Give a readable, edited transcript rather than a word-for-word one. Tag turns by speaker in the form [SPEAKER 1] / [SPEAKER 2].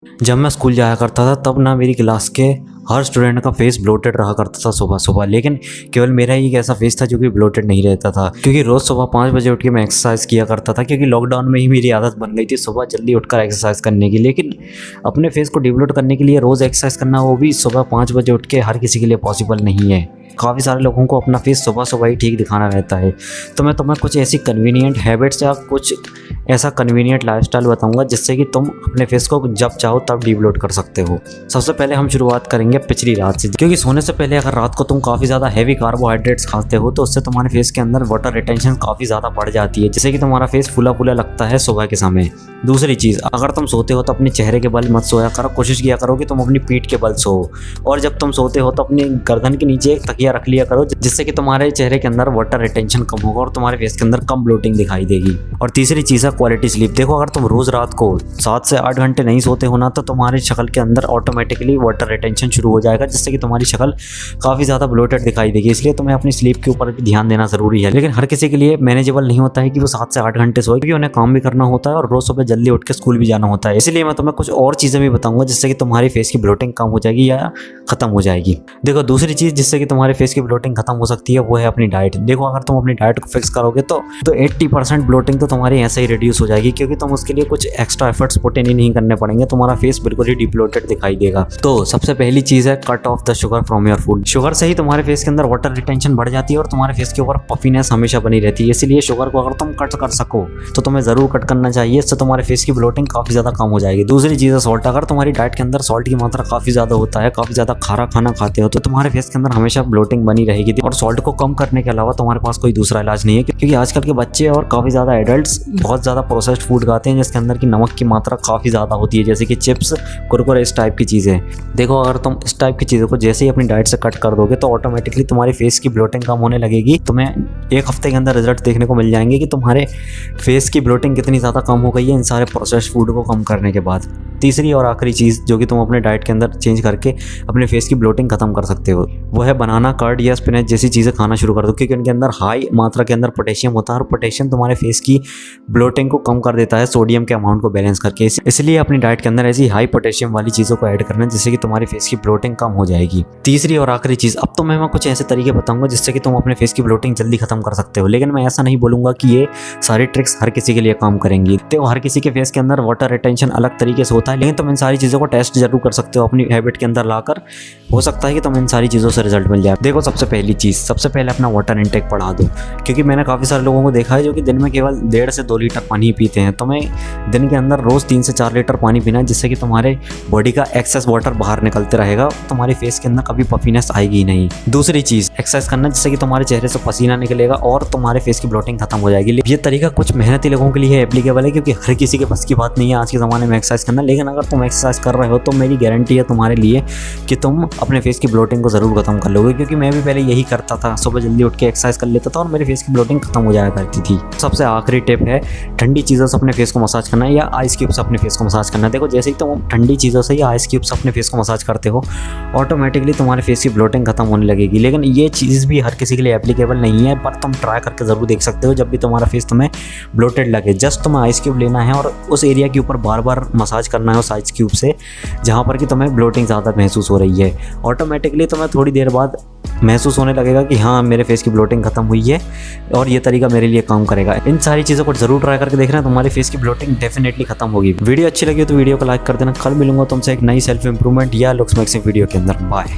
[SPEAKER 1] जब मैं स्कूल जाया करता था तब ना मेरी क्लास के हर स्टूडेंट का फेस ब्लोटेड रहा करता था सुबह सुबह, लेकिन केवल मेरा ही एक ऐसा फेस था जो कि ब्लोटेड नहीं रहता था, क्योंकि रोज़ सुबह 5 बजे उठ के मैं एक्सरसाइज किया करता था। क्योंकि लॉकडाउन में ही मेरी आदत बन गई थी सुबह जल्दी उठकर एक्सरसाइज करने की। लेकिन अपने फेस को डिवलोट करने के लिए रोज़ एक्सरसाइज करना, वो भी सुबह 5 बजे उठ के, हर किसी के लिए पॉसिबल नहीं है। काफ़ी सारे लोगों को अपना फेस सुबह सुबह ही ठीक दिखाना रहता है। तो मैं तुम्हें कुछ ऐसी कन्वीनियंट हैबिट्स या कुछ ऐसा कन्वीनियंट लाइफस्टाइल बताऊंगा जिससे कि तुम अपने फेस को जब चाहो तब डिवलोट कर सकते हो। सबसे पहले हम शुरुआत करेंगे पिछली रात से, क्योंकि सोने से पहले अगर रात को तुम काफ़ी ज़्यादा हैवी कार्बोहाइड्रेट्स खाते हो तो उससे तुम्हारे फेस के अंदर वाटर रिटेंशन काफ़ी ज़्यादा बढ़ जाती है, जिससे कि तुम्हारा फेस फूला फूला लगता है सुबह के समय। दूसरी चीज़, अगर तुम सोते हो तो अपने चेहरे के बल मत सोया करो, कोशिश किया करो कि तुम अपनी पीठ के बल सो। और जब तुम सोते हो तो अपनी गर्दन के नीचे एक तकिया रख लिया करो, जिससे कि तुम्हारे चेहरे के अंदर वाटर रिटेंशन कम होगा और तुम्हारे फेस के अंदर कम ब्लोटिंग दिखाई देगी। और तीसरी चीज़ है क्वालिटी स्लीप। देखो, अगर तुम रोज़ रात को 7 से 8 घंटे नहीं सोते हो ना, तो तुम्हारी शक्ल के अंदर ऑटोमेटिकली वाटर रिटेंशन शुरू हो जाएगा, जिससे कि तुम्हारी शक्ल काफ़ी ज़्यादा ब्लोटेड दिखाई देगी। इसलिए तुम्हें अपनी स्लीप के ऊपर भी ध्यान देना ज़रूरी है। लेकिन हर किसी के लिए मैनेजेबल नहीं होता है कि वो 7 से 8 घंटे सोए, क्योंकि उन्हें काम भी करना होता है और रोज़ सुबह जल्दी उठ के स्कूल भी जाना होता है। इसलिए मैं तुम्हें कुछ और चीज़ें भी बताऊंगा जिससे कि तुम्हारी फेस की ब्लोटिंग कम हो जाएगी या खत्म हो जाएगी। देखो, दूसरी चीज़ जिससे कि तुम्हारे फेस की ब्लोटिंग खत्म हो सकती है वो है अपनी डाइट। देखो, अगर तुम अपनी डाइट को फिक्स करोगे तो 80% ब्लोटिंग तो तुम्हारी ऐसे ही रिड्यूस हो जाएगी, क्योंकि तुम उसके लिए कुछ एक्स्ट्रा एफर्ट्स पुट इन ही नहीं करने पड़ेंगे। तुम्हारा फेस बिल्कुल ही डिब्लोटेड दिखाई देगा। तो सबसे पहली चीज़ है cut off the sugar from your food. Sugar से ही तुम्हारे फेस के अंदर वाटर रिटेंशन बढ़ जाती है और तुम्हारे फेस के ऊपर पफीनेस हमेशा बनी रहती है। इसलिए शुगर को अगर तुम कट कर सको तो तुम्हें ज़रूर कट करना चाहिए। इससे तुम्हारे फेस की ब्लोटिंग काफ़ी ज़्यादा कम हो जाएगी। दूसरी चीज़ है सॉल्ट। अगर तुम्हारी डाइट के अंदर सॉल्ट की मात्रा काफ़ी ज़्यादा होता है, काफ़ी ज़्यादा खारा खाना खाते हो, तो तुम्हारे फेस के अंदर हमेशा ब्लोटिंग बनी रहेगी। और सॉल्ट को कम करने के अलावा तुम्हारे पास कोई दूसरा इलाज नहीं है, क्योंकि आजकल के बच्चे और काफ़ी ज़्यादा एडल्ट्स बहुत ज़्यादा प्रोसेस्ड फूड खाते हैं जिसके अंदर की नमक की मात्रा काफ़ी ज़्यादा होती है, जैसे कि चिप्स, कुरकुरे, इस टाइप की चीज़ें। देखो, अगर तुम इस टाइप की चीज़ों को जैसे ही अपनी डाइट से कट कर दोगे तो ऑटोमेटिकली तुम्हारी फेस की ब्लोटिंग कम होने लगेगी। तुम्हें एक हफ्ते के अंदर रिजल्ट देखने को मिल जाएंगे कि तुम्हारे फेस की ब्लोटिंग कितनी ज़्यादा कम हो गई है इन सारे प्रोसेस्ड फूड को कम करने के बाद। तीसरी और आखिरी चीज़ जो कि तुम अपने डाइट के अंदर चेंज करके अपने फेस की ब्लोटिंग खत्म कर सकते हो, वो है बनाना, कर्ड या स्पिनच जैसी चीज़ें खाना शुरू कर दो, क्योंकि उनके अंदर हाई मात्रा के अंदर पोटेशियम होता है और पोटेशियम तुम्हारे फेस की ब्लोटिंग को कम कर देता है सोडियम के अमाउंट को बैलेंस करके। इसलिए अपनी डाइट के अंदर ऐसी हाई पोटेशियम वाली चीज़ों को ऐड करना जिससे कि तुम्हारी फेस की ब्लोटिंग कम हो जाएगी। तीसरी और आखिरी चीज़, अब तो मैं कुछ ऐसे तरीके बताऊंगा जिससे कि तुम अपने फेस की ब्लोटिंग जल्दी खत्म कर सकते हो। लेकिन मैं ऐसा नहीं बोलूँगा कि ये सारी ट्रिक्स हर किसी के लिए काम करेंगी। तो हर किसी के फेस के अंदर वाटर रिटेंशन अलग तरीके से होता है, लेकिन तुम इन सारी चीज़ों को टेस्ट जरूर कर सकते हो अपनी हैबिट के अंदर लाकर। हो सकता है कि तुम्हें इन सारी चीज़ों से रिजल्ट मिल जाए। देखो, सबसे पहली चीज़, सबसे पहले अपना वाटर इंटेक बढ़ा दो, क्योंकि मैंने काफ़ी सारे लोगों को देखा है जो कि दिन में केवल 1.5 से 2 लीटर पानी पीते हैं। तुम्हें दिन के अंदर रोज़ 3 से 4 लीटर पानी पीना है, जिससे कि तुम्हारे बॉडी का एक्सेस वाटर बाहर निकलते रहेगा, तुम्हारे फेस के अंदर कभी पफीनेस आएगी ही नहीं। दूसरी चीज़, एक्सरसाइज करना, जिससे कि तुम्हारे चेहरे से पसीना निकलेगा और तुम्हारे फेस की ब्लोटिंग खत्म हो जाएगी। ये तरीका कुछ मेहनती लोगों के लिए एप्लीकेबल है, क्योंकि हर किसी के बस की बात नहीं है आज के ज़माने में एक्सरसाइज करना। लेकिन अगर तुम एक्सरसाइज कर रहे हो तो मेरी गारंटी है तुम्हारे लिए कि तुम अपने फेस की ब्लोटिंग को ज़रूर खत्म कर लोगे, क्योंकि मैं भी पहले यही करता था। सुबह जल्दी उठ के एक्सरसाइज कर लेता था और मेरे फेस की ब्लोटिंग खत्म हो जाया करती थी। सबसे आखिरी टिप है ठंडी चीज़ों से अपने फेस को मसाज करना या आइस क्यूब से अपने फेस को मसाज करना। देखो, जैसे ही तुम ठंडी चीज़ों से या आइस क्यूब से अपने फेस को मसाज करते हो, ऑटोमेटिकली तुम्हारे फेस की ब्लोटिंग खत्म होने लगेगी। लेकिन ये चीज़ भी हर किसी के लिए एप्लीकेबल नहीं है, पर तुम ट्राई करके ज़रूर देख सकते हो। जब भी तुम्हारा फेस तुम्हें ब्लोटेड लगे, जस्ट तुम्हें आइस क्यूब लेना है और उस एरिया के ऊपर बार बार मसाज करना है उस आइस क्यूब से जहाँ पर कि तुम्हें ब्लोटिंग ज़्यादा महसूस हो रही है। ऑटोमेटिकली तुम्हें थोड़ी देर बाद महसूस होने लगेगा कि हाँ, मेरे फेस की ब्लोटिंग खत्म हुई है और ये तरीका मेरे लिए काम करेगा। इन सारी चीज़ों को जरूर ट्राई करके देखना, तुम्हारी फेस की ब्लोटिंग डेफिनेटली खत्म होगी। वीडियो अच्छी लगी तो वीडियो को लाइक कर देना। कल मिलूंगा तुमसे एक नई सेल्फ इंप्रूवमेंट या लुक्स मेकिंग वीडियो के अंदर। बाय।